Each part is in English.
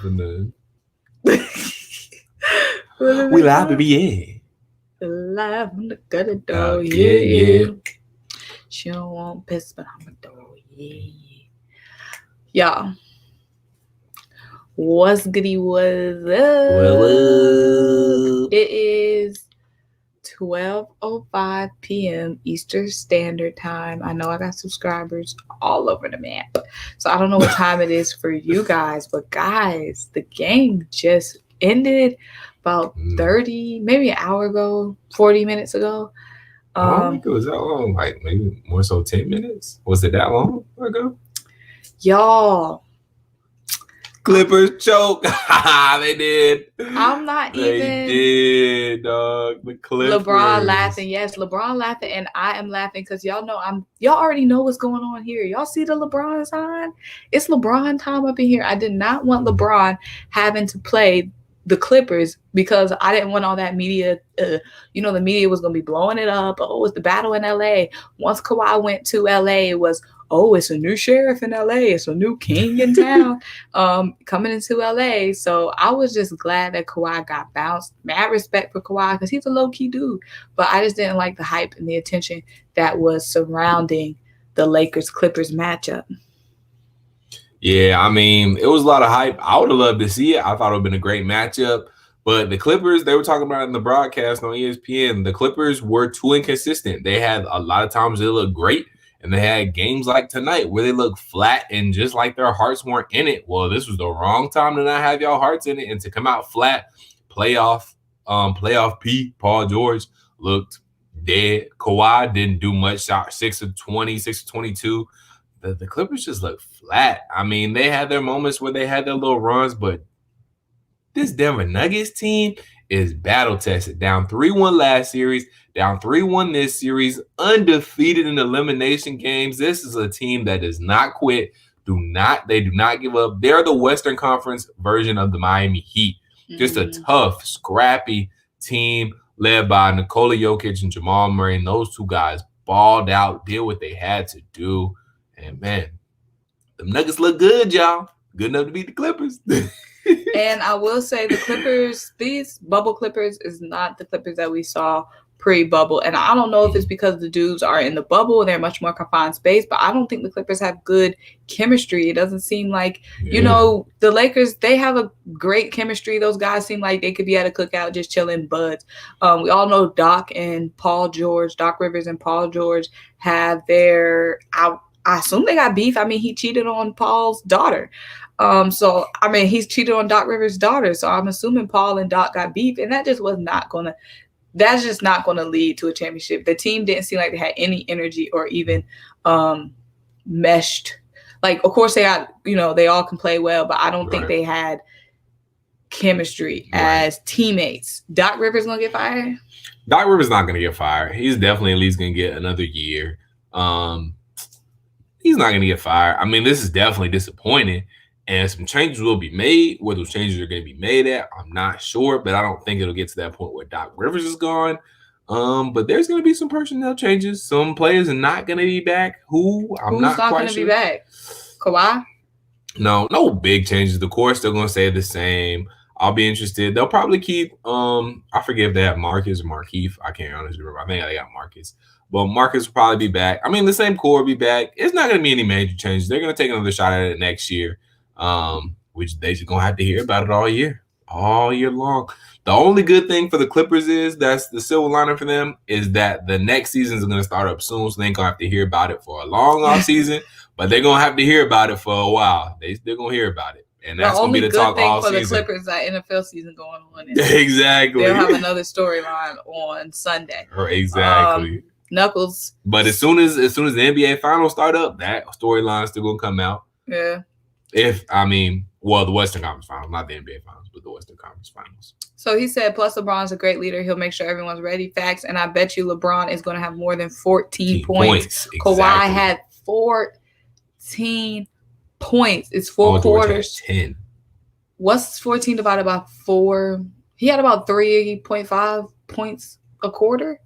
from the. We We live, baby, yeah. live from the gutter door, Yeah, yeah. She don't want piss, but I'm a door, yeah. Y'all, what's goody was up? Well, It is 12:05 p.m. Eastern Standard Time. I know I got subscribers all over the map, so I don't know what time it is for you guys, but guys, the game just ended about 30, maybe an hour ago, 40 minutes ago. I don't think it was that long. Like maybe more so 10 minutes. Was it that long ago? Y'all, Clippers choke. They did. I'm not They even. did, dog. The Clippers. LeBron laughing. Yes, LeBron laughing, and I am laughing because y'all know y'all already know what's going on here. Y'all see the LeBron sign? It's LeBron time up in here. I did not want LeBron having to play the Clippers because I didn't want all that media. The media was gonna be blowing it up. Oh, it's the battle in LA. Once Kawhi went to LA, it was, oh, it's a new sheriff in LA. It's a new king in town coming into LA. So I was just glad that Kawhi got bounced. Mad respect for Kawhi because he's a low-key dude. But I just didn't like the hype and the attention that was surrounding the Lakers-Clippers matchup. Yeah, I mean, it was a lot of hype. I would have loved to see it. I thought it would have been a great matchup. But the Clippers, they were talking about it in the broadcast on ESPN. The Clippers were too inconsistent. They had a lot of times they looked great. And they had games like tonight where they look flat and just like their hearts weren't in it. Well, this was the wrong time to not have y'all hearts in it and to come out flat. Playoff P, Paul George looked dead. Kawhi didn't do much. Shot 6 of 20, 6 of 22. The Clippers just looked flat. I mean, they had their moments where they had their little runs, but this Denver Nuggets team is battle tested. Down 3-1 last series, down 3-1 this series, undefeated in elimination games. This is a team that does not quit. They do not give up. They're the Western Conference version of the Miami Heat. Just a tough, scrappy team led by Nikola Jokic and Jamal Murray. And those two guys balled out, did what they had to do. And man, the Nuggets look good, y'all. Good enough to beat the Clippers. And I will say the Clippers, these bubble Clippers is not the Clippers that we saw pre-bubble. And I don't know if it's because the dudes are in the bubble and they're much more confined space, but I don't think the Clippers have good chemistry. It doesn't seem like, the Lakers, they have a great chemistry. Those guys seem like they could be at a cookout just chilling buds. We all know Doc Rivers and Paul George have their, I assume they got beef. I mean, he cheated on Paul's daughter. He's cheated on Doc Rivers' daughter. So I'm assuming Paul and Doc got beef, and that's just not going to lead to a championship. The team didn't seem like they had any energy or even meshed. Like, of course they got, they all can play well, but I don't think they had chemistry as teammates. Doc Rivers going to get fired? Doc Rivers not going to get fired. He's definitely at least going to get another year. He's not going to get fired. I mean, this is definitely disappointing. And some changes will be made. Where those changes are going to be made at, I'm not sure. But I don't think it'll get to that point where Doc Rivers is gone. But there's going to be some personnel changes. Some players are not going to be back. Who's not going to be back? Kawhi? No big changes. The core still going to stay the same. I'll be interested. They'll probably keep, I forget if they have Marcus or Markeith. I can't honestly remember. I think they got Marcus. But Marcus will probably be back. I mean, the same core will be back. It's not going to be any major changes. They're going to take another shot at it next year. Which they're just gonna have to hear about it all year long. The only good thing for the Clippers that's the silver lining for them is that the next season is gonna start up soon, so they ain't gonna have to hear about it for a long off season, but they're gonna have to hear about it for a while. They're gonna hear about it, and that's gonna be the talk all season. The only good thing for the Clippers that NFL season going on is exactly they'll have another storyline on Sunday. Exactly. Knuckles. But as soon as the NBA finals start up, that storyline's still gonna come out. Yeah. The Western Conference Finals, not the NBA Finals, but the Western Conference Finals. So he said, plus LeBron's a great leader. He'll make sure everyone's ready. Facts. And I bet you LeBron is going to have more than 14 points. Exactly. Kawhi had 14 points. It's 4 quarters. 10. What's 14 divided by 4? He had about 3.5 points a quarter.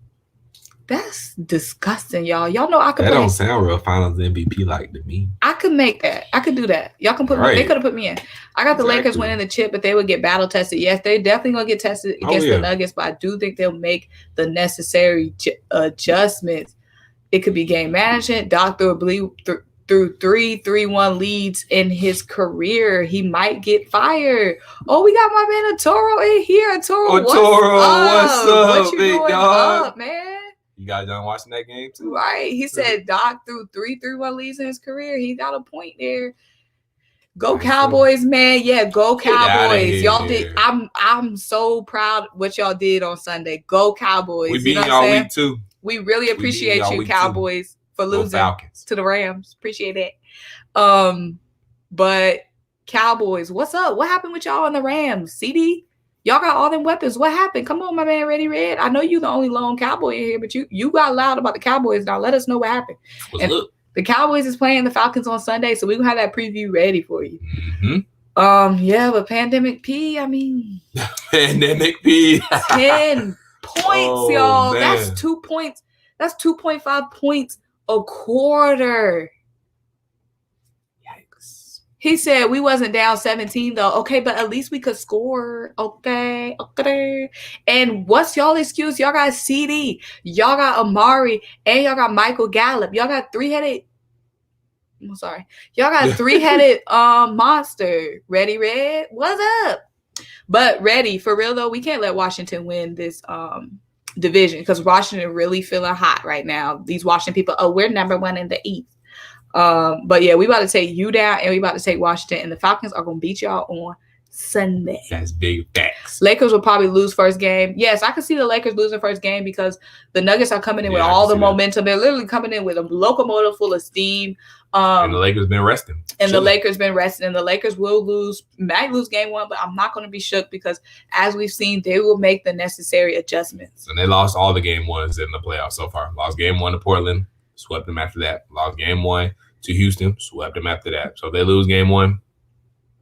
That's disgusting, y'all. Y'all know I could That play. don't sound real Finals MVP like to me. I could make that. I could do that. Y'all can put me. They could have put me in. I got the Lakers winning the chip, but they would get battle tested. Yes, they definitely gonna get tested against the Nuggets, but I do think they'll make the necessary adjustments. It could be game management. Doc threw 3-3-1 leads in his career. He might get fired. Oh, we got my man Atoro in here. Atoro, what's up? What you doing up, man? You guys done watching that game too? Right. He said Doc threw 3-3-1 leads in his career. He got a point there. Go Cowboys, man. Yeah, go Cowboys. Y'all did. I'm so proud what y'all did on Sunday. Go Cowboys. We beat y'all week 2. We really appreciate you, Cowboys, for losing to the Rams. Appreciate it. But Cowboys, what's up? What happened with y'all and the Rams? CD? Y'all got all them weapons. What happened? Come on, my man, Ready Red. I know you the only lone Cowboy in here, but you got loud about the Cowboys. Now let us know what happened. The Cowboys is playing the Falcons on Sunday, so we're gonna have that preview ready for you. Mm-hmm. Yeah, but Pandemic P, I mean Pandemic P. 10 points, y'all. Man. That's 2 points. That's 2.5 points a quarter. He said we wasn't down 17 though. Okay, but at least we could score. Okay. And what's y'all excuse? Y'all got CD, y'all got Amari, and y'all got Michael Gallup. Y'all got three-headed. I'm sorry. Y'all got three-headed monster. Ready, Red? What's up? But Ready, for real though, we can't let Washington win this division because Washington really feeling hot right now. These Washington people, we're number 1 in the East. But yeah, we about to take you down and we about to take Washington, and the Falcons are gonna beat y'all on Sunday. That's big facts. Lakers will probably lose first game. Yes, I can see the Lakers losing first game because the Nuggets are coming in with all the momentum. They're literally coming in with a locomotive full of steam. And the Lakers been resting. And the Lakers been resting. And the Lakers will might lose game 1, but I'm not going to be shook because as we've seen, they will make the necessary adjustments. And they lost all the game 1s in the playoffs so far. Lost game 1 to Portland, swept them after that. Lost game 1 to Houston, swept them after that. So if they lose game 1,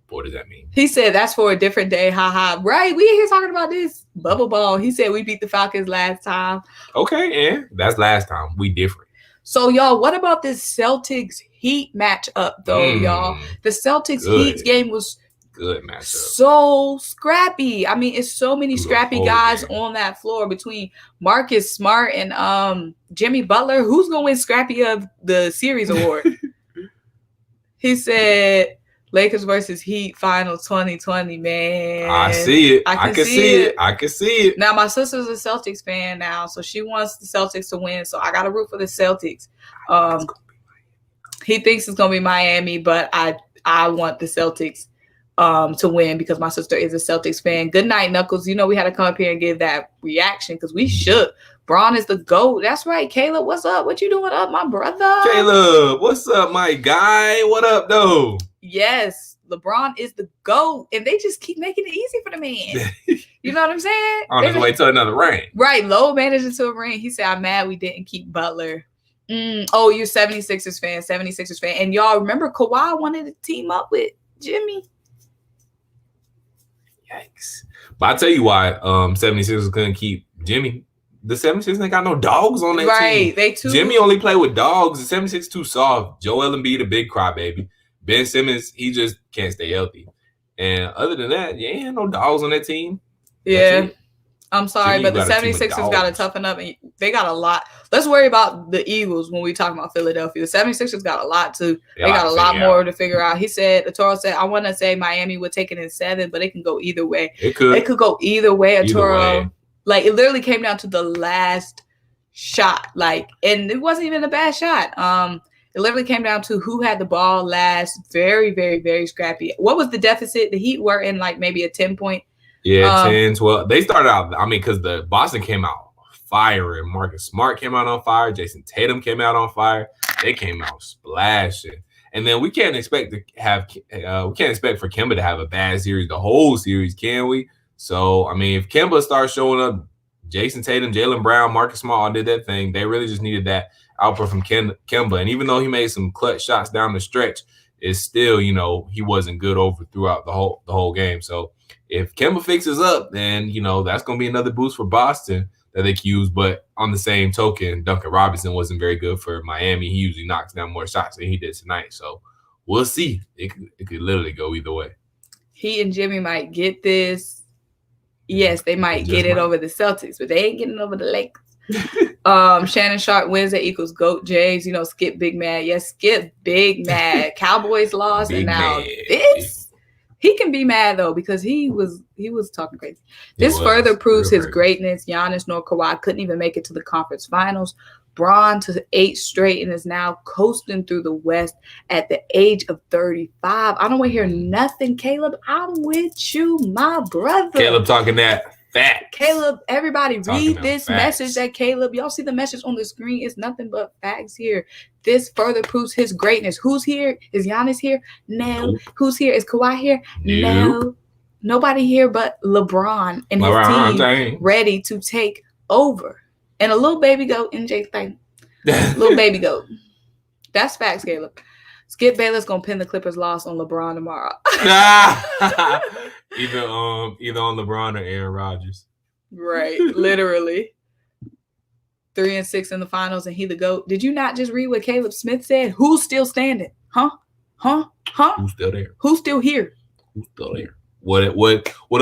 what does that mean? He said that's for a different day. Ha. Right. We here talking about this bubble ball. He said we beat the Falcons last time. Okay, and that's last time. We different. So, y'all, what about this Celtics Heat matchup, though, y'all? The Celtics Heat game was good matchup. So scrappy. I mean, it's so many scrappy guys on that floor between Marcus Smart and Jimmy Butler. Who's going to win Scrappy of the Series award? He said Lakers versus Heat final 2020, man. I see it. I can see it. Now, my sister's a Celtics fan now, so she wants the Celtics to win. So I got to root for the Celtics. He thinks it's going to be Miami, but I want the Celtics to win because my sister is a Celtics fan. Good night, Knuckles. You know we had to come up here and give that reaction because we should. Braun is the GOAT. That's right. Caleb, what's up? What you doing up, my brother? Caleb, what's up, my guy? What up, though? Yes, LeBron is the GOAT, and they just keep making it easy for the man. You know what I'm saying? On his way to another ring. Right, low managing to a ring. He said, I'm mad we didn't keep Butler. Oh, you're 76ers fan. And y'all remember Kawhi wanted to team up with Jimmy? Yikes. But I'll tell you why 76ers couldn't keep Jimmy. The 76ers ain't got no dogs on that team. Right, they too. Jimmy only play with dogs. The 76ers too soft. Joel Embiid a big crybaby. Ben Simmons, he just can't stay healthy. And other than that, ain't no dogs on that team. Yeah. I'm sorry, but the 76ers got to toughen up. And they got a lot. Let's worry about the Eagles when we talk about Philadelphia. The 76ers got a lot to – they got a lot more to figure out. He said – Atoro said, I want to say Miami would take it in 7, but it can go either way. It could go either way, Atoro. Like, it literally came down to the last shot. Like, and it wasn't even a bad shot. It literally came down to who had the ball last. Very, very, very scrappy. What was the deficit? The Heat were in, like, maybe a 10-point. Yeah, 10, 12. They started out, because the Boston came out fire, and Marcus Smart came out on fire. Jason Tatum came out on fire. They came out splashing. And then we can't expect for Kemba to have a bad series, the whole series, can we? So, if Kemba starts showing up, Jason Tatum, Jaylen Brown, Marcus Smart all did that thing. They really just needed that output from Kemba. And even though he made some clutch shots down the stretch, it's still, he wasn't good throughout the whole game. So if Kemba fixes up, then, that's going to be another boost for Boston. that they could use. But on the same token, Duncan Robinson wasn't very good for Miami. He usually knocks down more shots than he did tonight. So we'll see. It could literally go either way. He and Jimmy might get this. Yes, they might get it over the Celtics, but they ain't getting over the Lakers. Shannon Sharp wins that equals GOAT James. Skip big mad. Yes, Skip big mad. Cowboys lost, and now this. He can be mad though because he was talking crazy. This further proves his greatness. Giannis nor Kawhi couldn't even make it to the conference finals. Bron to 8 straight and is now coasting through the West at the age of 35. I don't want to hear nothing, Caleb. I'm with you, my brother. Caleb talking that facts. Caleb, everybody read this message that Caleb. Y'all see the message on the screen. It's nothing but facts here. This further proves his greatness. Who's here? Is Giannis here? No. Nope. Who's here? Is Kawhi here? Nope. No. Nobody here but LeBron and his team ready to take over. And a little baby goat, NJ thing. Little baby goat. That's facts, Caleb. Skip Bayless gonna pin the Clippers' loss on LeBron tomorrow. either on LeBron or Aaron Rodgers. Right, literally. 3-6 in the finals, and he the GOAT. Did you not just read what Caleb Smith said? Who's still standing? Huh? Who's still there? Who's still here? Who's still there? What if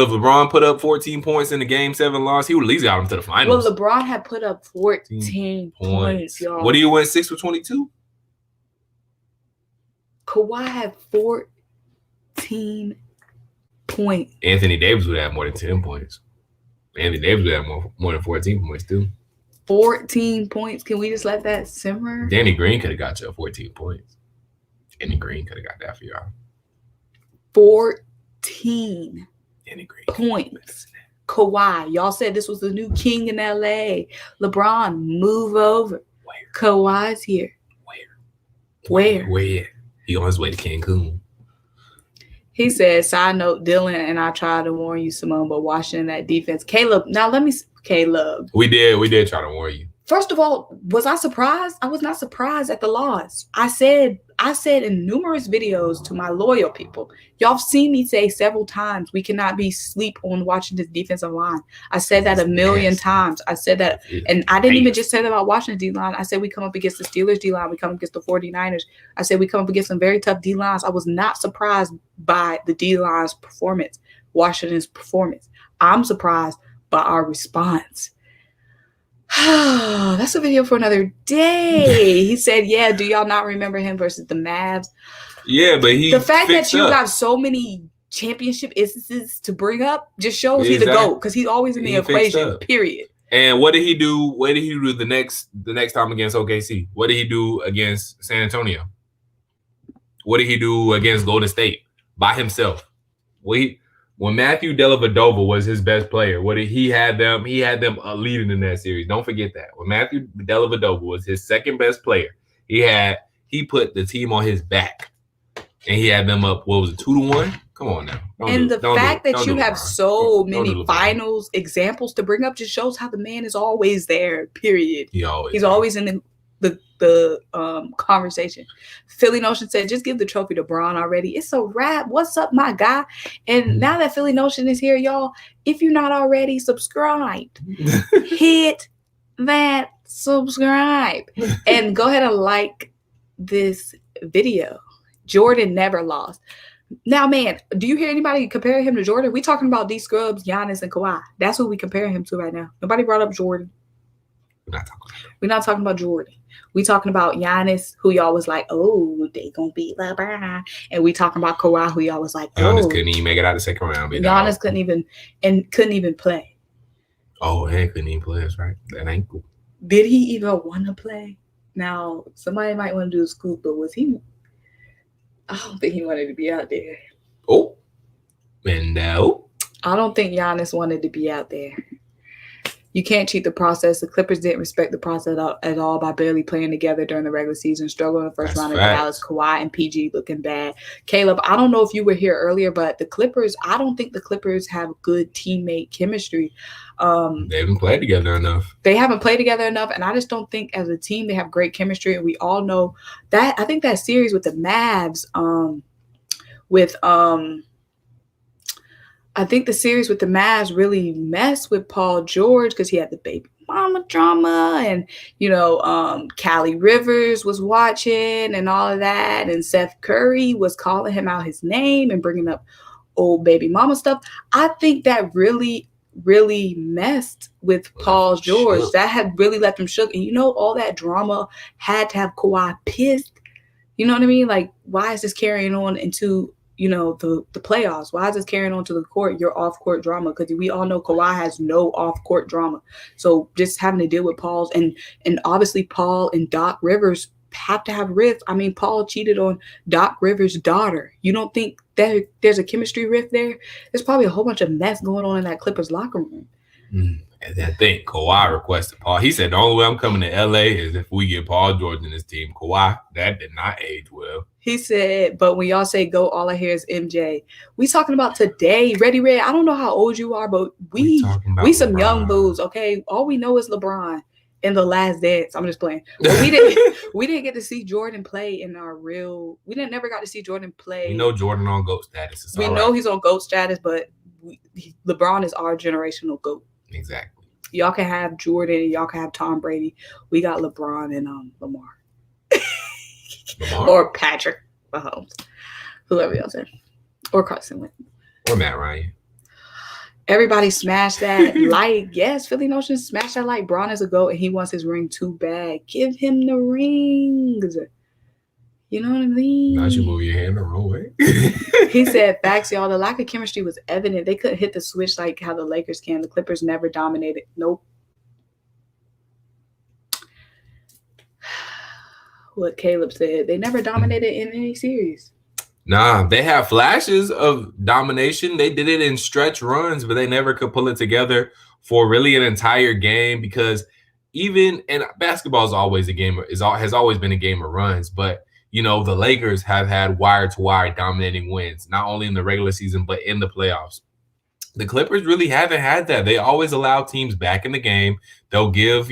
LeBron put up 14 points in the Game 7 loss? He would at least got him to the finals. Well, LeBron had put up 14 points, y'all. What do you win? 6 for 22? Kawhi had 14 points. Anthony Davis would have more than 10 points. Anthony Davis would have more than 14 points too. 14 points. Can we just let that simmer? Danny Green could have got you 14 points. Danny Green could have got that for y'all. 14 Danny Green points. Kawhi. Y'all said this was the new king in LA. LeBron, move over. Where? Kawhi's here. Where? He on his way to Cancun. He said, side note, Dylan and I tried to warn you, Simone, but watching that defense. Caleb, Caleb. We did try to warn you. First of all, was I surprised? I was not surprised at the loss. I said in numerous videos to my loyal people, y'all have seen me say several times, we cannot be sleep on watching this defensive line. I said that a million times. I said that, and I didn't even just say that about Washington D-line. I said we come up against the Steelers D-line. We come up against the 49ers. I said we come up against some very tough D-lines. I was not surprised by the D-line's performance, Washington's performance. I'm surprised by our response. That's a video for another day. He said, yeah, do y'all not remember him versus the Mavs? Yeah, but the fact that you got so many championship instances to bring up just shows he's the GOAT because he's always in the equation, period. And what did he do? What did he do the next time against OKC? What did he do against San Antonio? What did he do against Golden State by himself? When Matthew Dellavedova was his best player, he had them leading in that series. Don't forget that. When Matthew Dellavedova was his second best player, he put the team on his back, and he had them up. What was it, 2-1? Come on now. The fact that you have so many finals examples to bring up just shows how the man is always there. Period. He's always in the conversation. Philly Notion said, just give the trophy to Bron already. It's a wrap. What's up, my guy? And now that Philly Notion is here, y'all, if you're not already subscribed, hit that subscribe and go ahead and like this video. Jordan never lost. Now, man, do you hear anybody compare him to Jordan? We talking about D Scrubs, Giannis, and Kawhi. That's who we compare him to right now. Nobody brought up Jordan. We're not talking about Jordan. We talking about Giannis, who y'all was like, oh, they gonna beat LeBron. And we talking about Kawhi, who y'all was like, oh. Giannis couldn't even make it out the second round. Giannis couldn't even play. Oh, he couldn't even play. That's right. That ain't cool. Did he even want to play? Now, somebody might want to do a scoop, but was he? I don't think he wanted to be out there. Oh, and no. I don't think Giannis wanted to be out there. You can't cheat the process. The Clippers didn't respect the process at all by barely playing together during the regular season, struggling in the first round of Dallas, Kawhi and PG looking bad. Caleb, I don't know if you were here earlier, but I don't think the Clippers have good teammate chemistry. They haven't played together enough. And I just don't think as a team they have great chemistry. And we all know that. I think that series with the Mavs, I think the series with the Mavs really messed with Paul George because he had the baby. mama drama. And, Callie Rivers was watching and all of that. And Seth Curry was calling him out his name and bringing up old baby mama stuff. I think that really messed with Paul George. That had really left him shook. And all that drama had to have Kawhi pissed. You know what I mean? Like, why is this carrying on into, the playoffs? Why is this carrying on to the court, your off-court drama? Because we all know Kawhi has no off-court drama. So just having to deal with Paul's and obviously Paul and Doc Rivers have to have rift. I mean, Paul cheated on Doc Rivers' daughter. You don't think that there's a chemistry rift there? There's probably a whole bunch of mess going on in that Clippers locker room. And I think Kawhi requested Paul. He said the only way I'm coming to LA is if we get Paul George in this team. Kawhi, that did not age well. He said, but when y'all say go, all I hear is MJ. We talking about today. Ready, Red. I don't know how old you are, but we some LeBron. Young boos, okay? All we know is LeBron in The Last Dance. I'm just playing. But we didn't get to see Jordan play in our real. We never got to see Jordan play. We know Jordan on GOAT status. We know he's on GOAT status, but LeBron is our generational GOAT. Exactly. Y'all can have Jordan. Y'all can have Tom Brady. We got LeBron and Lamar. Or Patrick Mahomes. Whoever y'all said. Or Carson Wentz. Or Matt Ryan. Everybody smash that like. Yes, Philly Notion smash that like. Braun is a GOAT and he wants his ring too bad. Give him the rings. You know what I mean? Not you move your hand the wrong way. He said, facts, y'all. The lack of chemistry was evident. They couldn't hit the switch like how the Lakers can. The Clippers never dominated. Nope. What Caleb said. They never dominated in any series. Nah, they have flashes of domination. They did it in stretch runs, but they never could pull it together for really an entire game because and basketball is always has always been a game of runs, but the Lakers have had wire-to-wire dominating wins, not only in the regular season, but in the playoffs. The Clippers really haven't had that. They always allow teams back in the game. They'll give,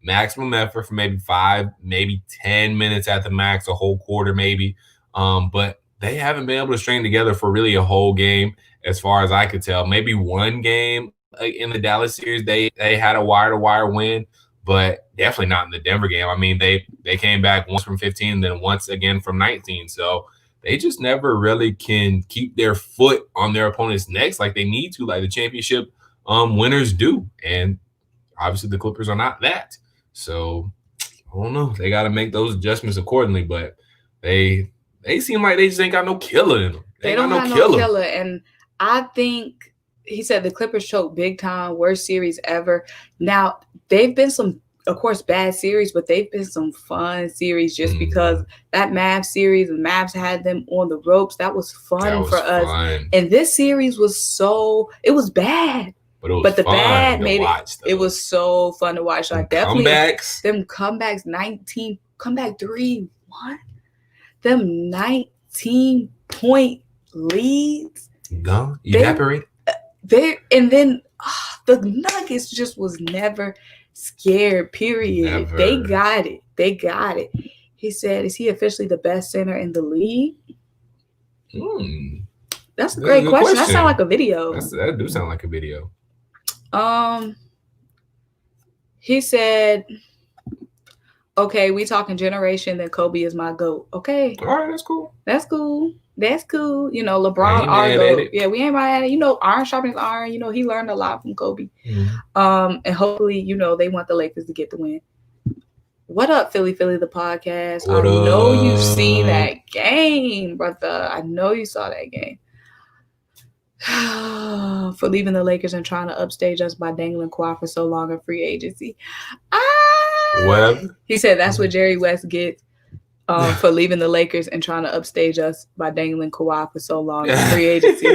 maximum effort for maybe 5, maybe 10 minutes at the max, a whole quarter maybe. But they haven't been able to string together for really a whole game as far as I could tell. Maybe one game in the Dallas series, they had a wire-to-wire win. But definitely not in the Denver game. I mean, they came back once from 15, then once again from 19. So they just never really can keep their foot on their opponent's necks like they need to, like the championship winners do. And obviously the Clippers are not that. So I don't know. They got to make those adjustments accordingly. But they seem like they just ain't got no killer in them. They don't have no killer. And I think he said the Clippers choked big time, worst series ever. Now, they've been some, of course, bad series, but they've been some fun series just because that Mavs series, and Mavs had them on the ropes. That was fun for us. And this series was it was bad. But the bad made it was so fun to watch. So I definitely them comebacks 19 comeback 3-1. Them 19-point leads. Gone. Evaporate. And then the Nuggets just was never scared, period. Never. They got it. He said, is he officially the best center in the league? That's a great question. That sounds like a video. That do sound like a video. He said, okay, we talking generation, then Kobe is my GOAT. Okay. All right, that's cool. LeBron, our GOAT. Yeah, we ain't mad at it. Iron sharpens iron. He learned a lot from Kobe. And hopefully, they want the Lakers to get the win. What up, Philly, the podcast? I know you've seen that game, brother. I know you saw that game. For leaving the Lakers and trying to upstage us by dangling Kawhi for so long in free agency. What? He said that's what Jerry West gets for leaving the Lakers and trying to upstage us by dangling Kawhi for so long in free agency.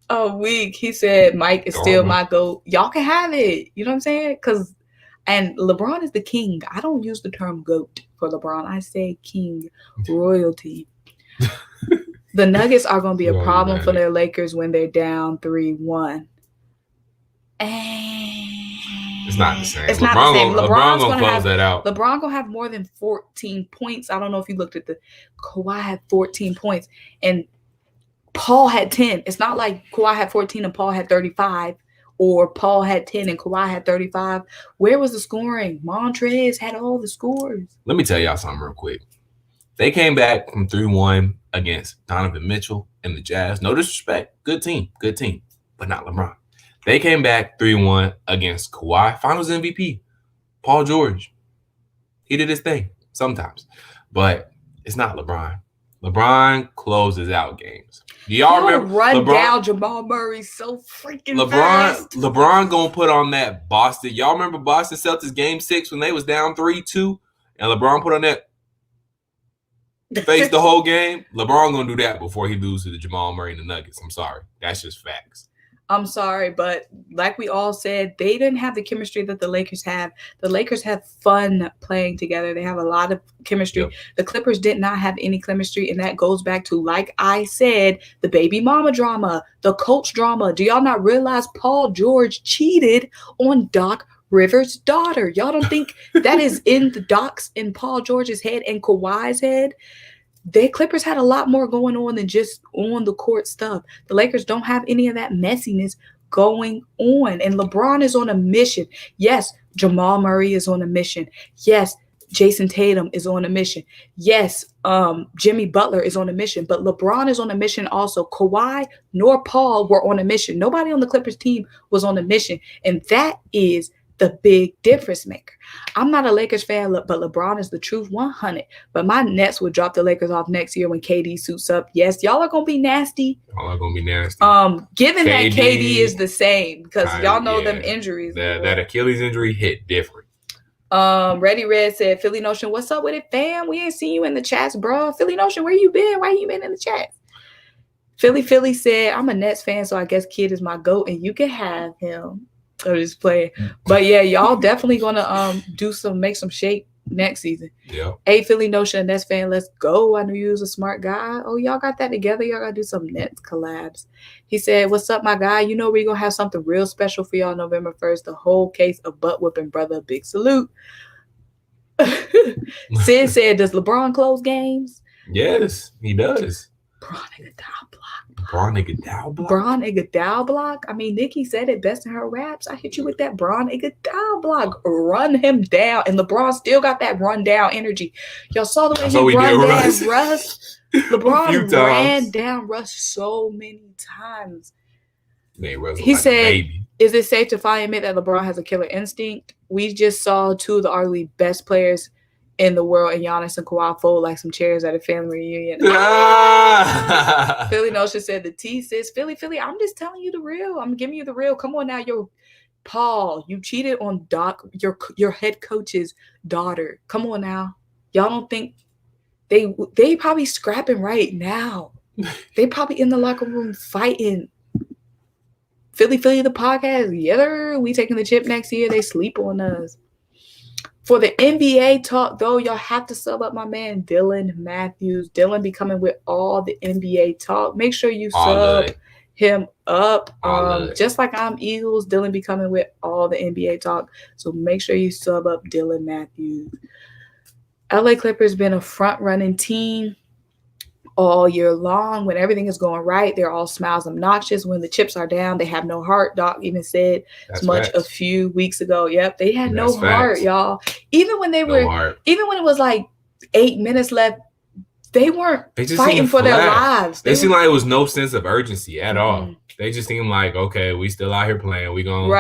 A week. He said Mike is still my GOAT. Y'all can have it. You know what I'm saying? And LeBron is the king. I don't use the term GOAT for LeBron. I say king, royalty. The Nuggets are going to be a problem for their Lakers when they're down 3-1. It's not the same. It's not the same. LeBron's going to close that out. LeBron going to have more than 14 points. I don't know if you looked at Kawhi had 14 points and Paul had 10. It's not like Kawhi had 14 and Paul had 35 or Paul had 10 and Kawhi had 35. Where was the scoring? Montrez had all the scores. Let me tell y'all something real quick. They came back from 3-1 against Donovan Mitchell and the Jazz. No disrespect. Good team, but not LeBron. They came back 3-1 against Kawhi, Finals MVP, Paul George. He did his thing sometimes, but it's not LeBron. LeBron closes out games. Do y'all remember run down Jamal Murray so freaking fast? LeBron gonna put on that Boston. Y'all remember Boston Celtics game 6 when they was down 3-2 and LeBron put on that face the whole game? LeBron gonna do that before he loses to the Jamal Murray and the Nuggets. I'm sorry. That's just facts. I'm sorry, but like we all said, they didn't have the chemistry that the Lakers have. The Lakers have fun playing together. They have a lot of chemistry. Yep. The Clippers did not have any chemistry, and that goes back to, like I said, the baby mama drama, the coach drama. Do y'all not realize Paul George cheated on Doc Rivers' daughter? Y'all don't think that is in the Doc's and Paul George's head and Kawhi's head? The Clippers had a lot more going on than just on the court stuff. The Lakers don't have any of that messiness going on. And LeBron is on a mission. Yes, Jamal Murray is on a mission. Yes, Jason Tatum is on a mission. Yes, Jimmy Butler is on a mission. But LeBron is on a mission also. Kawhi nor Paul were on a mission. Nobody on the Clippers team was on a mission. And that is the big difference maker. I'm not a Lakers fan, but LeBron is the truth 100. But my Nets would drop the Lakers off next year when KD suits up. Yes, y'all are going to be nasty. Y'all are going to be nasty. Given that KD is the same, because y'all know them injuries. That Achilles injury hit different. Ready Red said, Philly Notion, what's up with it, fam? We ain't seen you in the chats, bro. Philly Notion, where you been? Why you been in the chat? Philly said, I'm a Nets fan, so I guess Kid is my GOAT, and you can have him. I'm just playing. But yeah, y'all definitely gonna make some shape next season. Yeah. Hey, Philly Notion, Nets fan, let's go. I knew you was a smart guy. Oh, y'all got that together. Y'all gotta do some Nets collabs. He said, what's up, my guy? You know we're gonna have something real special for y'all November 1st. The whole case of butt whipping, brother. Big salute. Sid said, does LeBron close games? Yes, he does. Bron nigga Dow block. I mean, Nikki said it best in her raps. I hit you with that Bron nigga Dow block. Run him down. And LeBron still got that run down energy. Y'all saw the way he run down Russ. LeBron ran down Russ so many times. He said, is it safe to finally admit that LeBron has a killer instinct? We just saw two of the arguably best players in the world, and Giannis and Kawhi fold like some chairs at a family reunion. Philly Notion said the T sis. Philly, I'm just telling you the real. I'm giving you the real. Come on now, Paul, you cheated on Doc, your head coach's daughter. Come on now. Y'all don't think they probably scrapping right now. They probably in the locker room fighting. Philly the podcast. Yeah, we taking the chip next year. They sleep on us. For the NBA talk, though, y'all have to sub up my man, Dylan Matthews. Dylan be coming with all the NBA talk. Make sure you sub him up. Just like I'm Eagles, Dylan be coming with all the NBA talk. So make sure you sub up Dylan Matthews. LA Clippers been a front-running team all year long. When everything is going right, they're all smiles obnoxious. When the chips are down, they have no heart. Doc even said as much a few weeks ago. Yep, they had no heart, y'all. Even when it was like 8 minutes left, they weren't fighting for their lives. They seemed like it was no sense of urgency at all. They just seemed like, okay, we still out here playing. We gonna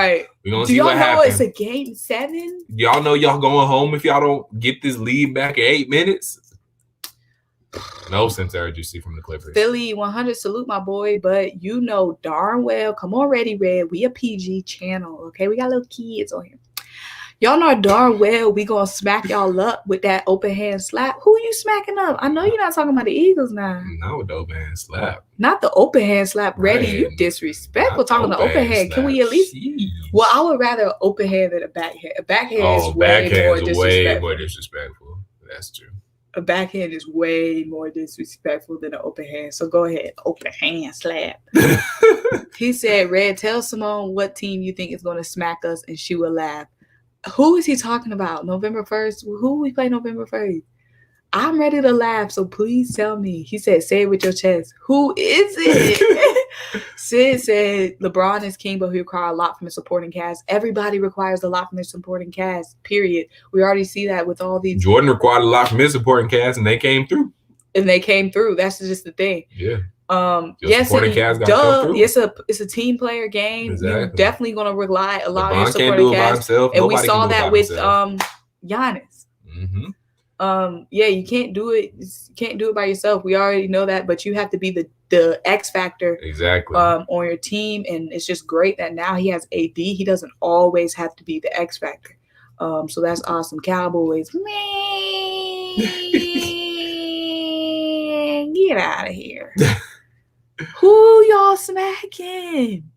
see what happens. It's a game 7? Y'all know y'all going home if y'all don't get this lead back in 8 minutes. No sense of urgency from the Clippers. Philly 100, salute my boy, but you know darn well, come on, Ready Red, we a PG channel, okay? We got little kids on here. Y'all know darn well we gonna smack y'all up with that open hand slap. Who are you smacking up? I know you're not talking about the Eagles now. Not with the open hand slap. Not the open hand slap. Ready, you disrespectful talking the open hand. Can we at least? Jeez. Well, I would rather an open hand than a backhand. A backhand is way more disrespectful. That's true. A backhand is way more disrespectful than an open hand. So go ahead, open hand slap. He said, Red, tell Simone what team you think is going to smack us, and she will laugh. Who is he talking about? November 1st? Who we play November 1st? I'm ready to laugh, so please tell me. He said, say it with your chest. Who is it? Sid said LeBron is king, but he requires a lot from his supporting cast. Everybody requires a lot from their supporting cast, period. We already see that with all these. Jordan required a lot from his supporting cast, and they came through. That's just the thing. Yeah. Yes, supporting cast gotta come through. It's a team player game. Exactly. You're definitely gonna rely a lot on your LeBron supporting can't do it by cast. himself. And we Nobody saw can do it that by with himself. Giannis. Mm-hmm. Yeah, you can't do it. You can't do it by yourself. We already know that, but you have to be the X factor Exactly. on your team, and it's just great that now he has AD. He doesn't always have to be the X factor. So that's awesome. Cowboys, man, get out of here. Who y'all smacking?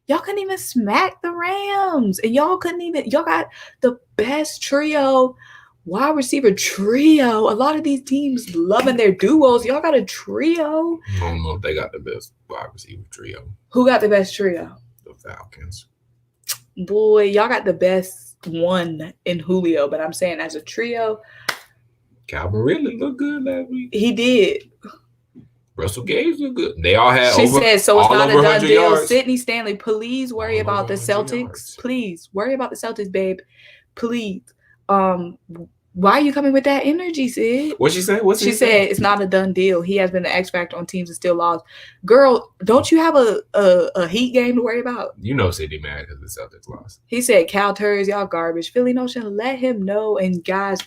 Y'all couldn't even smack the Rams, and y'all got the best trio. Wide receiver trio. A lot of these teams loving their duos. Y'all got a trio. I don't know if they got the best wide receiver trio. Who got the best trio? The Falcons. Boy, y'all got the best one in Julio, but I'm saying as a trio. Calvin Ridley looked good last week. He did. Russell Gage looked good. They all had She said, so it's not a done deal. Yards. Sydney Stanley, please worry about the Celtics. Yards. Please worry about the Celtics, babe. Please. Why are you coming with that energy, Sid? What'd she say? She said it's not a done deal. He has been the X factor on teams that still lost. Girl, don't you have a Heat game to worry about? You know Sydney mad because the Celtics lost. He said, Cal Turds, y'all garbage. Philly Notion, let him know. And guys,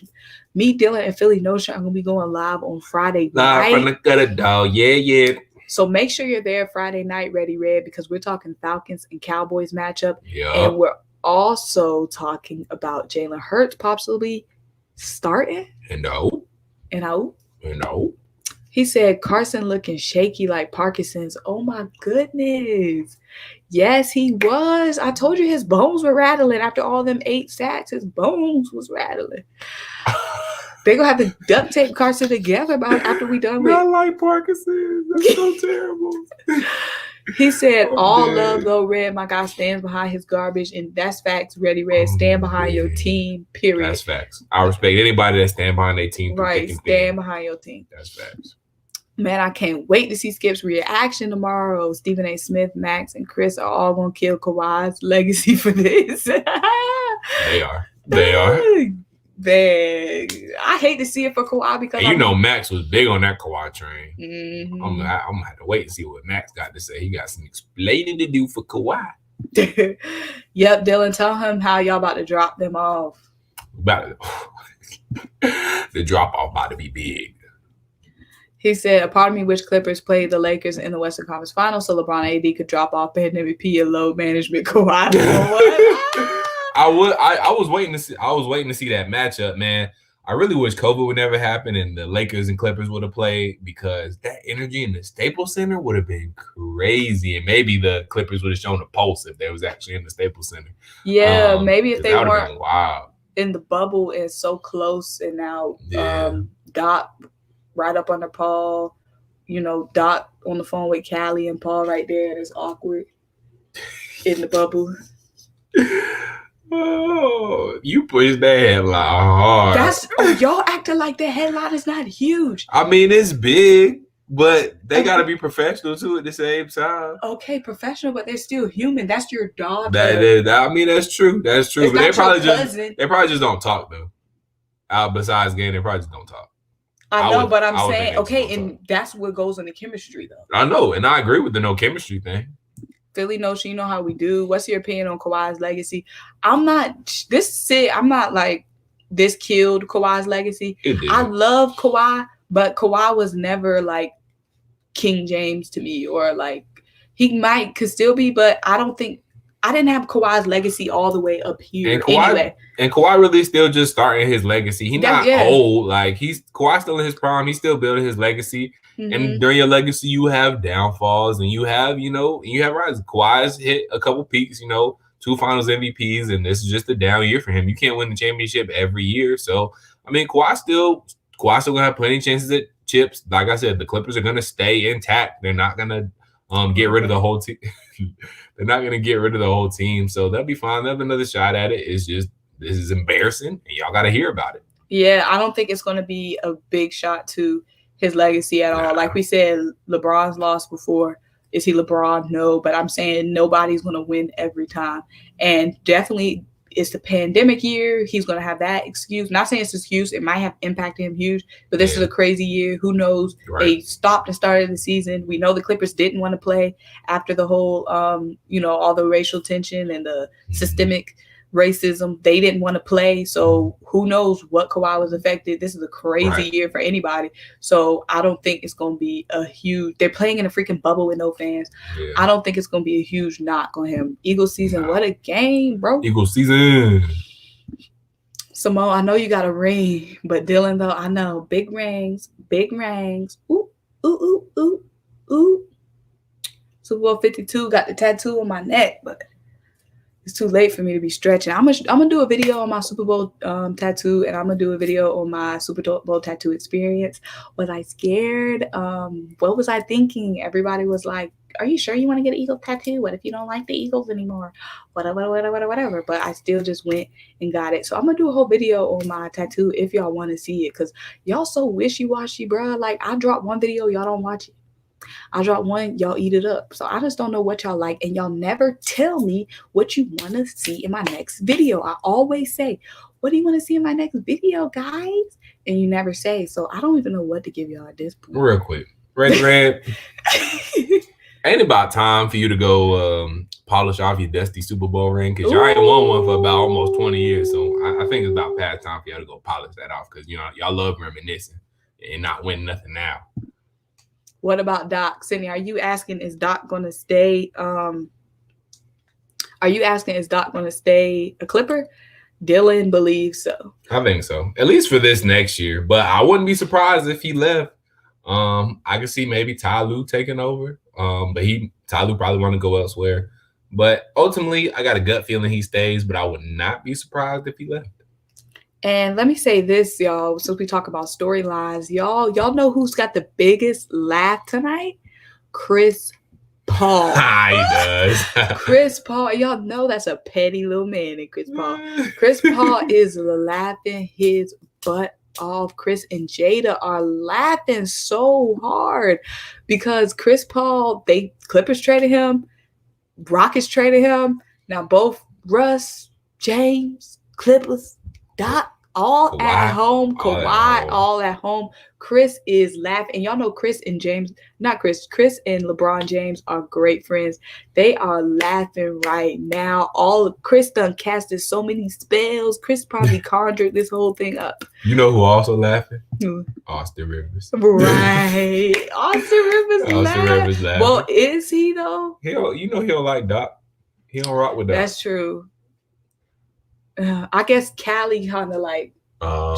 me, Dylan, and Philly Notion are going to be going live on Friday night. Live from the gutter, dog. Yeah. So make sure you're there Friday night, Ready Red, because we're talking Falcons and Cowboys matchup. Yeah. And we're also talking about Jalen Hurts possibly starting. No. He said Carson looking shaky like Parkinson's. Oh my goodness. Yes, he was. I told you his bones were rattling after all them 8 sacks. His bones was rattling. They're going to have to duct tape Carson together after we done with it. I like Parkinson's. That's so terrible. He said, love, though, Red. My guy stands behind his garbage, and that's facts, Ready, Red. Stand behind your team, period. That's facts. I respect anybody that stand behind their team. Right, stand behind your team. That's facts. Man, I can't wait to see Skip's reaction tomorrow. Stephen A. Smith, Max, and Chris are all going to kill Kawhi's legacy for this. They are. Man, I hate to see it for Kawhi because Max was big on that Kawhi train. Mm-hmm. I'm gonna have to wait and see what Max got to say. He got some explaining to do for Kawhi. Yep, Dylan, tell him how y'all about to drop them off. The drop off about to be big. He said, a part of me wish Clippers played the Lakers in the Western Conference Finals so LeBron AD could drop off and MVP and load management Kawhi. I was waiting to see that matchup, man. I really wish COVID would never happen and the Lakers and Clippers would have played because that energy in the Staples Center would have been crazy. And maybe the Clippers would have shown a pulse if they was actually in the Staples Center. Yeah, maybe if they weren't wow. in the bubble and so close and now Doc right up under Paul, Doc on the phone with Callie and Paul right there, and it's awkward in the bubble. Oh, you pushed that headline hard. Y'all acting like that headline is not huge. I mean, it's big, but they got to be professional too at the same time. Okay, professional, but they're still human. That's your dog. That's true. That's true. But they probably just don't talk though. Besides game, they probably just don't talk. I know, but I'm saying, okay, and that's what goes in the chemistry though. I know, and I agree with the no chemistry thing. Philly Notion, you know how we do. What's your opinion on Kawhi's legacy? I'm not like this killed Kawhi's legacy. I love Kawhi, but Kawhi was never like King James to me, or like he could still be, but I didn't have Kawhi's legacy all the way up here. And Kawhi really still just starting his legacy. He's not old. Like Kawhi's still in his prime. He's still building his legacy. Mm-hmm. And during your legacy, you have downfalls and you have rises. Kawhi's hit a couple peaks, 2 finals MVPs, and this is just a down year for him. You can't win the championship every year. So, I mean, Kawhi's still gonna have plenty of chances at chips. Like I said, the Clippers are gonna stay intact. They're not gonna get rid of the whole team. They're not gonna get rid of the whole team. So they'll be fine. They'll have another shot at it. It's just this is embarrassing, and y'all gotta hear about it. Yeah, I don't think it's gonna be a big shot to his legacy at all. Like we said, LeBron's lost before. Is he LeBron? No, but I'm saying nobody's going to win every time. And definitely it's the pandemic year. He's going to have that excuse. Not saying it's an excuse. It might have impacted him huge, but this is a crazy year. Who knows? Right. They stopped and started the season. We know the Clippers didn't want to play after the whole, all the racial tension and the systemic racism. They didn't want to play. So who knows what Kawhi was affected. This is a crazy year for anybody. So I don't think it's going to be a huge, they're playing in a freaking bubble with no fans. Yeah. I don't think it's going to be a huge knock on him. Eagles season, what a game, bro. Eagles season. Simone, I know you got a ring, but Dylan, though, I know. Big rings. Ooh, ooh, ooh, ooh, ooh. Super Bowl 52 got the tattoo on my neck, but it's too late for me to be stretching. I'm gonna do a video on my Super Bowl tattoo, and I'm gonna do a video on my Super Bowl tattoo experience. Was I scared? What was I thinking? Everybody was like, "Are you sure you want to get an Eagle tattoo? What if you don't like the Eagles anymore? Whatever." But I still just went and got it. So I'm gonna do a whole video on my tattoo if y'all want to see it, cause y'all so wishy-washy, bro. Like I drop one video, y'all don't watch it. I drop one, y'all eat it up. So I just don't know what y'all like, and y'all never tell me what you want to see in my next video. I always say, what do you want to see in my next video, guys? And you never say. So I don't even know what to give y'all at this point. Real quick. Red. Ain't about time for you to go polish off your dusty Super Bowl ring, because y'all ain't won one for about almost 20 years. So I think it's about past time for y'all to go polish that off, because y'all love reminiscing and not winning nothing now. What about Doc? Sydney, are you asking, is Doc going to stay? Is Doc going to stay a Clipper? Dylan believes so. I think so, at least for this next year. But I wouldn't be surprised if he left. I could see maybe Ty Lue taking over. But Ty Lue probably want to go elsewhere. But ultimately, I got a gut feeling he stays. But I would not be surprised if he left. And let me say this, y'all, since we talk about storylines, y'all know who's got the biggest laugh tonight? Chris Paul. He does. Chris Paul, y'all know that's a petty little man in Chris Paul. Chris Paul is laughing his butt off. Chris and Jada are laughing so hard because Chris Paul, Clippers traded him, Rockets traded him. Now both Russ, James, Clippers, Doc, all at home. Kawhi, all at home. Chris is laughing. And y'all know Chris and LeBron James are great friends. They are laughing right now. Chris done casted so many spells. Chris probably conjured this whole thing up. You know who also laughing? Austin Rivers. Right. Austin Rivers laughing. Well, is he though? He don't like Doc. He don't rock with Doc. That's true. I guess Callie kind of like,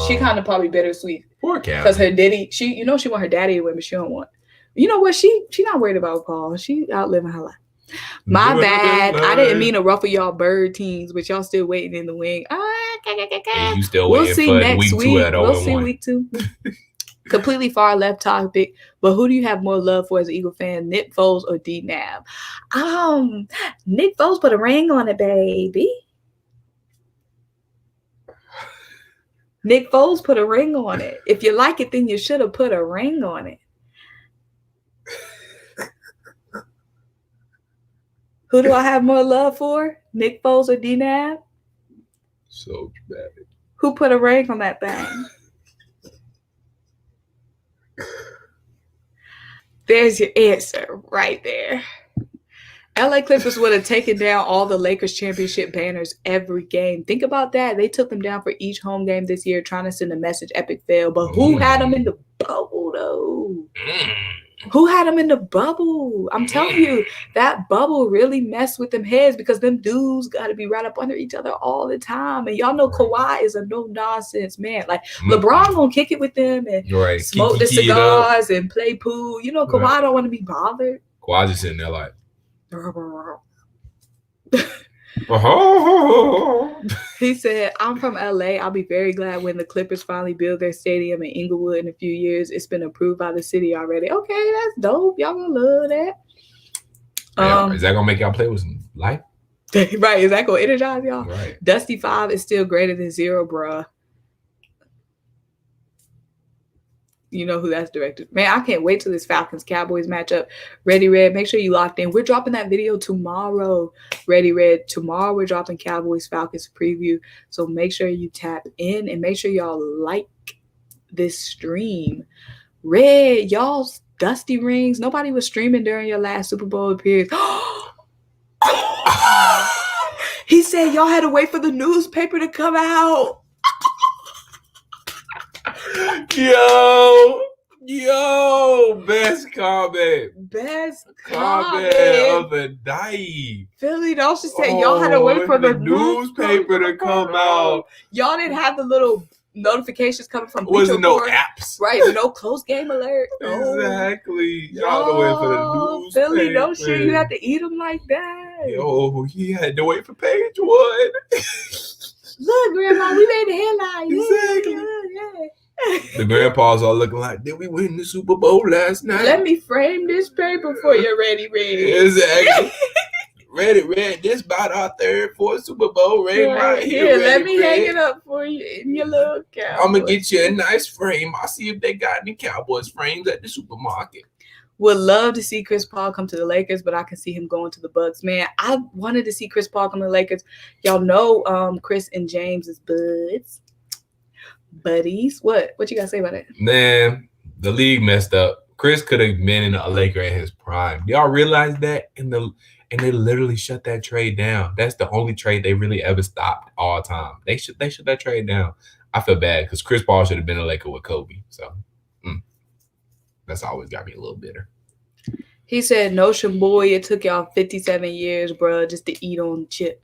she kind of probably bittersweet. Poor Callie. Because her daddy, she want her daddy to win, but she don't want. You know what? She not worried about Paul. She out living her life. My bad. I didn't mean to ruffle y'all bird teams, but y'all still waiting in the wing. You still waiting for week 2 at 0-1. We'll see week 2. Completely far left topic, but who do you have more love for as an Eagle fan, Nick Foles or D-Nab? Nick Foles put a ring on it, baby. Nick Foles put a ring on it. If you like it, then you should have put a ring on it. Who do I have more love for? Nick Foles or D-Nab? So bad. Who put a ring on that thing? There's your answer right there. LA Clippers would have taken down all the Lakers championship banners every game. Think about that. They took them down for each home game this year, trying to send a message, epic fail. But who had them in the bubble, though? Who had them in the bubble? I'm telling you, that bubble really messed with them heads because them dudes got to be right up under each other all the time. And y'all know Kawhi is a no-nonsense man. Like, LeBron going to kick it with them and smoke the cigars and play pool. You know, Kawhi don't want to be bothered. Kawhi just sitting there like, he said, I'm from LA. I'll be very glad when the Clippers finally build their stadium in Inglewood in a few years. It's been approved by the city already. Okay, that's dope. Y'all gonna love that. Is that gonna make y'all play with some life? Right. Is that gonna energize y'all? Right. Dusty 5 is still greater than 0, bruh. You know who that's directed. Man, I can't wait till this Falcons-Cowboys matchup. Ready, Red, make sure you locked in. We're dropping that video tomorrow. Ready, Red, tomorrow we're dropping Cowboys-Falcons preview. So make sure you tap in and make sure y'all like this stream. Red, y'all's dusty rings. Nobody was streaming during your last Super Bowl appearance. He said y'all had to wait for the newspaper to come out. Yo, best comment. Best Comment of the night. Philly, don't you say y'all had to wait for the newspaper to come out. Y'all didn't have the little notifications coming from wasn't no apps. Right, no close game alert. Exactly. Y'all had to wait for the newspaper. Philly, don't shit, you had to eat them like that. Yo, he had to wait for page 1. Look, Grandma, we made the headline. Exactly. Yeah. The grandpas all looking like, did we win the Super Bowl last night? Let me frame this paper for you, Ready Red. Exactly. Ready Red, this about our 3rd, 4th Super Bowl ring right here. Let me hang it up for you in your little Cowboys. I'm going to get you a nice frame. I'll see if they got any Cowboys frames at the supermarket. Would love to see Chris Paul come to the Lakers, but I can see him going to the Bucks. Man, I wanted to see Chris Paul come to the Lakers. Y'all know Chris and James is buddies. What you gotta say about it? Man, the league messed up. Chris could have been in a Laker in his prime. Y'all realize that? And they literally shut that trade down. That's the only trade they really ever stopped all time. They shut that trade down. I feel bad because Chris Paul should have been a Laker with Kobe. So that's always got me a little bitter. He said, Notion boy, it took y'all 57 years, bro, just to eat on the chip.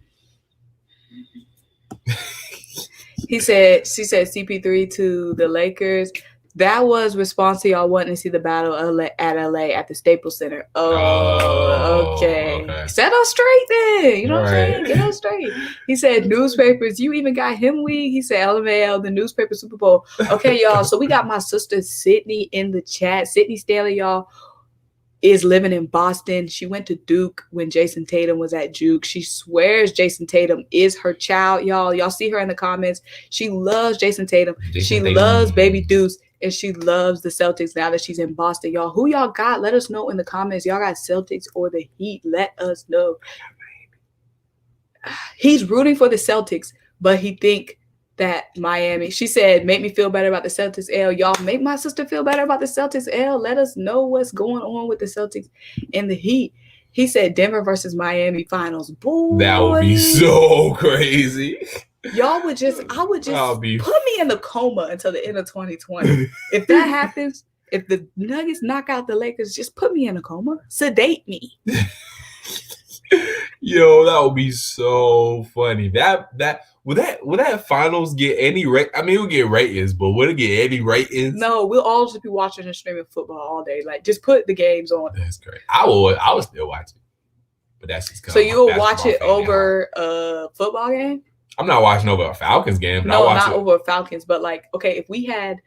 She said CP3 to the Lakers. That was response to y'all wanting to see the battle at LA at the Staples Center. Oh, okay. Set us straight then. You know what I'm saying? Get us straight. He said, newspapers, you even got him weak. He said, LMAO, the newspaper Super Bowl. Okay, y'all. So we got my sister Sydney in the chat. Sydney Stanley, y'all, is living in Boston. She went to Duke when Jason Tatum was at Duke. She swears Jason Tatum is her child, y'all. Y'all see her in the comments. She loves Jason Tatum. She loves Baby Deuce. And she loves the Celtics now that she's in Boston. Y'all, who y'all got? Let us know in the comments. Y'all got Celtics or the Heat? Let us know. He's rooting for the Celtics, but he think that Miami. She said, make me feel better about the Celtics L. Y'all make my sister feel better about the Celtics L. Let us know what's going on with the Celtics and the Heat. He said Denver versus Miami finals. Boy, that would be so crazy. I would just put me in the coma until the end of 2020. If that happens, if the Nuggets knock out the Lakers, just put me in a coma. Sedate me. Yo, that would be so funny. Would that finals get any rate? I mean, it would get ratings, but would it get any ratings? No, we'll all just be watching and streaming football all day. Like, just put the games on. That's great. I would still watch it, but that's just so you'll watch it over a football game. I'm not watching over a Falcons game. No, not over a Falcons, but like, okay, if we had,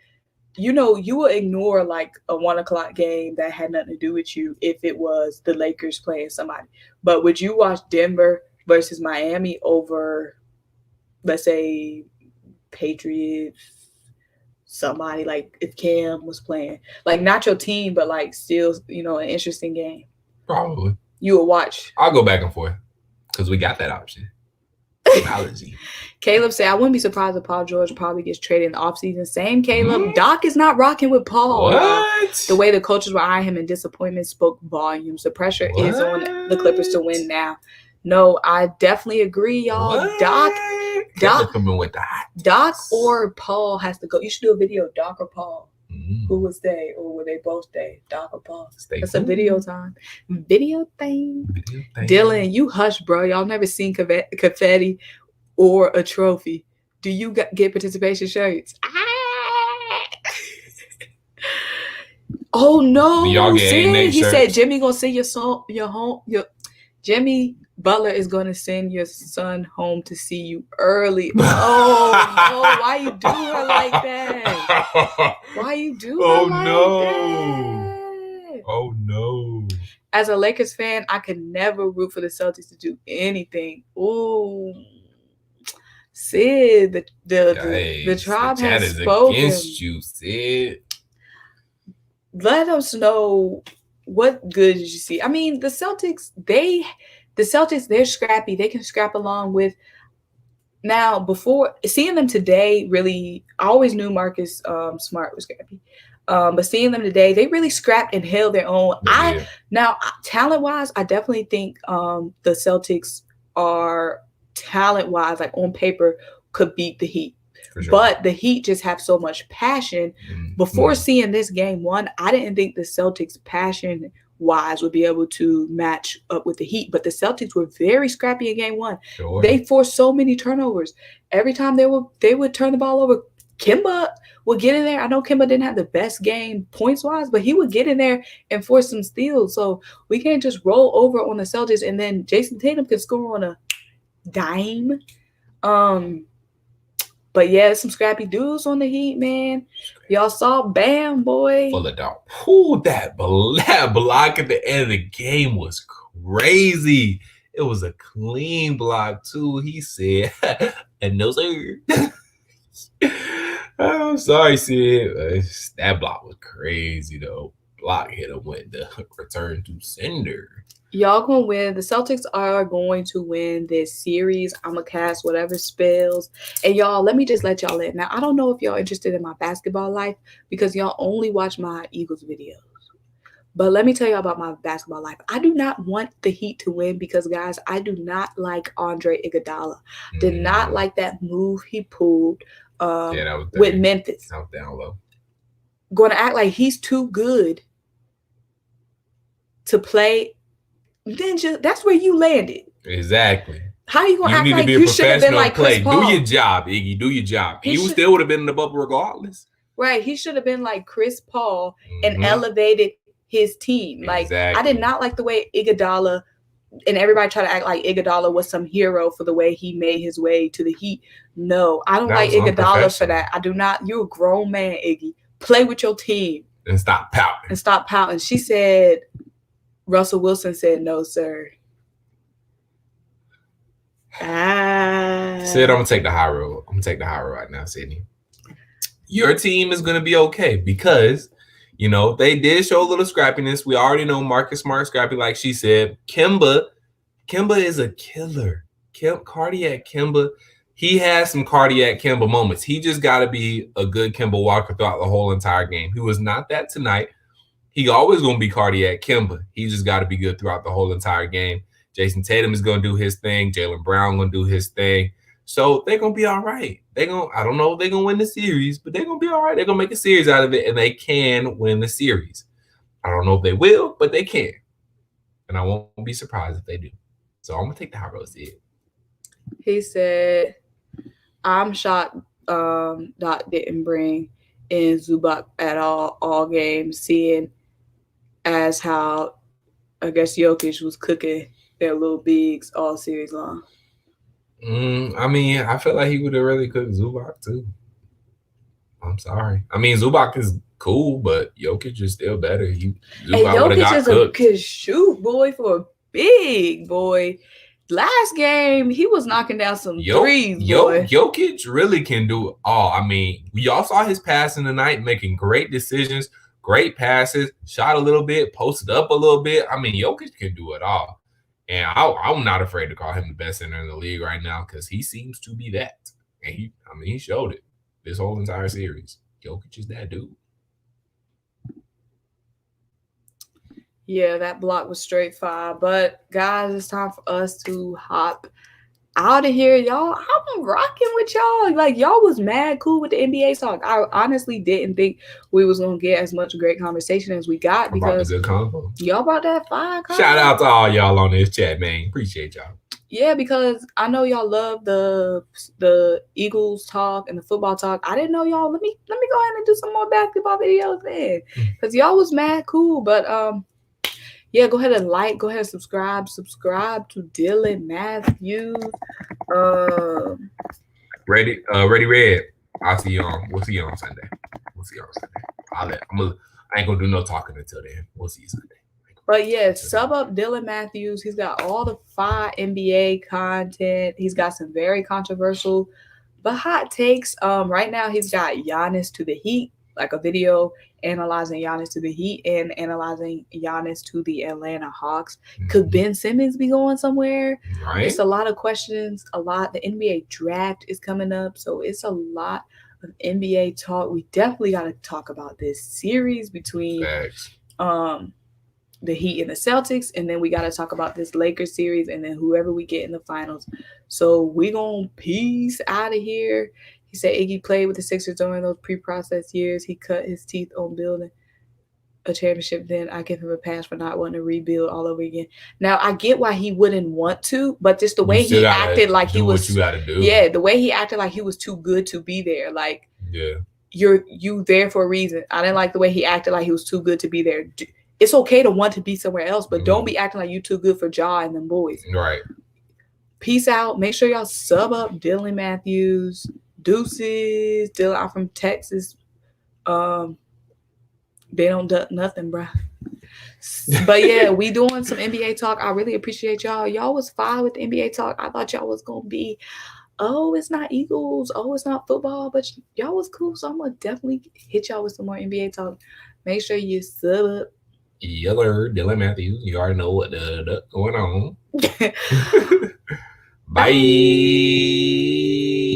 you will ignore like a 1:00 game that had nothing to do with you if it was the Lakers playing somebody. But would you watch Denver versus Miami over, let's say, Patriots, somebody like if Cam was playing? Like, not your team, but like still, an interesting game. Probably. You would watch. I'll go back and forth because we got that option. Caleb said, I wouldn't be surprised if Paul George probably gets traded in the offseason. Same, Caleb. Doc is not rocking with Paul. What? The way the coaches were eyeing him in disappointment spoke volumes. The pressure is on the Clippers to win now. No, I definitely agree, y'all. What? Doc coming with the hot Doc or Paul has to go. You should do a video, Doc or Paul. Mm. Who would stay, or would they both stay? Doc or Paul? That's tuned. A video time. Video thing. Dylan, you hush, bro. Y'all never seen confetti or a trophy. Do you get participation shirts? Oh no! Y'all get he said Jimmy gonna send Jimmy Butler is gonna send your son home to see you early. Oh no! Why you do her like that? Why you do her like that? Oh no! As a Lakers fan, I could never root for the Celtics to do anything. Ooh. Sid, the tribe has spoken. Against you, Sid. let us know what good did you see. I mean, the Celtics, they're scrappy. They can scrap along with. Now, before seeing them today, really, I always knew Marcus Smart was scrappy. But seeing them today, they really scrapped and held their own. Talent wise, I definitely think the Celtics are talent wise, like on paper, could beat the Heat. Sure. But the Heat just have so much passion. Before seeing this game one, I didn't think the Celtics' passion wise would be able to match up with the Heat. But the Celtics were very scrappy in game one. Sure. They forced so many turnovers. Every time they would turn the ball over, Kemba would get in there. I know Kemba didn't have the best game points wise, but he would get in there and force some steals. So we can't just roll over on the Celtics and then Jason Tatum can score on a dime. But yeah, some scrappy dudes on the Heat, man. Y'all saw Bam, boy. Full of doubt. Ooh, that block at the end of the game was crazy. It was a clean block, too. He said, and no, sir. I'm sorry, Sid. That block was crazy, though. Block hit him with the return to sender. Y'all gonna win. The Celtics are going to win this series. I'm gonna cast whatever spells. And y'all, let me just let y'all in. Now, I don't know if y'all interested in my basketball life because y'all only watch my Eagles videos. But let me tell y'all about my basketball life. I do not want the Heat to win because, guys, I do not like Andre Iguodala. Did not like that move he pulled with Memphis. That was down low. Going to act like he's too good to play. Then that's where you landed. Exactly. How you gonna act like you should have been like Chris Paul? Do your job, Iggy. Do your job. He still would have been in the bubble regardless. Right. He should have been like Chris Paul and elevated his team. Like I did not like the way Iguodala and everybody tried to act like Iguodala was some hero for the way he made his way to the Heat. No, I don't like Iguodala for that. I do not. You're a grown man, Iggy. Play with your team and stop pouting. She said. Russell Wilson said, no, sir. Sid, I'm going to take the high road. I'm going to take the high road right now, Sydney. Your team is going to be okay because, you know, they did show a little scrappiness. We already know Marcus Smart scrappy, like she said. Kemba is a killer. Cardiac Kemba. He has some cardiac Kemba moments. He just got to be a good Kemba Walker throughout the whole entire game. He was not that tonight. He always going to be cardiac Kemba. He just got to be good throughout the whole entire game. Jason Tatum is going to do his thing. Jaylen Brown going to do his thing. So they're going to be all right. I don't know if they're going to win the series, but they're going to be all right. They're going to make a series out of it, and they can win the series. I don't know if they will, but they can. And I won't be surprised if they do. So I'm going to take the high road, Sid. He said, I'm shocked Doc didn't bring in Zubac at all games, seeing as how I guess Jokic was cooking their little bigs all series long. I mean, I feel like he would have really cooked Zubac too. I'm sorry. I mean, Zubac is cool, but Jokic is still better. Jokic is a good shoot boy for a big boy. Last game, he was knocking down some threes, boy. Jokic really can do it all. I mean, we all saw his passing tonight, making great decisions. Great passes, shot a little bit, posted up a little bit. I mean, Jokic can do it all. And I'm not afraid to call him the best center in the league right now because he seems to be that. And he showed it this whole entire series. Jokic is that dude. Yeah, that block was straight fire. But, guys, it's time for us to hop out of here, y'all. I'm rocking with y'all. Like, y'all was mad cool with the NBA talk. I honestly didn't think we was gonna get as much great conversation as we got because good convo. Y'all brought that fire. Shout out to all y'all on this chat, man. Appreciate y'all. Yeah, because I know y'all love the Eagles talk and the football talk. I didn't know y'all. Let me go ahead and do some more basketball videos then, because y'all was mad cool. But yeah, go ahead and like, go ahead and subscribe to Dylan Matthews. Ready Red. We'll see you on Sunday. I ain't gonna do no talking until then. We'll see you Sunday. But yeah, sub up Dylan Matthews. He's got all the fire NBA content. He's got some very controversial but hot takes. Right now he's got Giannis to the Heat. like a video analyzing Giannis to the Heat and analyzing Giannis to the Atlanta Hawks. Could Ben Simmons be going somewhere? Right. It's a lot of questions. A lot. The NBA draft is coming up, so it's a lot of NBA talk. We definitely got to talk about this series between the Heat and the Celtics, and then we got to talk about this Lakers series, and then whoever we get in the finals. So we gonna peace out of here. He said Iggy played with the Sixers during those pre-processed years. He cut his teeth on building a championship. Then I give him a pass for not wanting to rebuild all over again. Now I get why he wouldn't want to, but just the way he acted like he was, what you gotta do. Yeah, the way he acted like he was too good to be there. Like, yeah, you there for a reason. I didn't like the way he acted like he was too good to be there. It's okay to want to be somewhere else, but don't be acting like you too good for Ja and them boys. Right. Peace out. Make sure y'all sub up Dylan Matthews. Deuces. Dylan out from Texas. They don't do nothing, bruh. But yeah, we doing some NBA talk. I really appreciate y'all. Y'all was fine with the NBA talk. I thought y'all was gonna be, oh, it's not Eagles, oh, it's not football, but y'all was cool. So I'm gonna definitely hit y'all with some more NBA talk. Make sure you sub up. Yeller, Dylan Matthews. You already know what going on. Bye.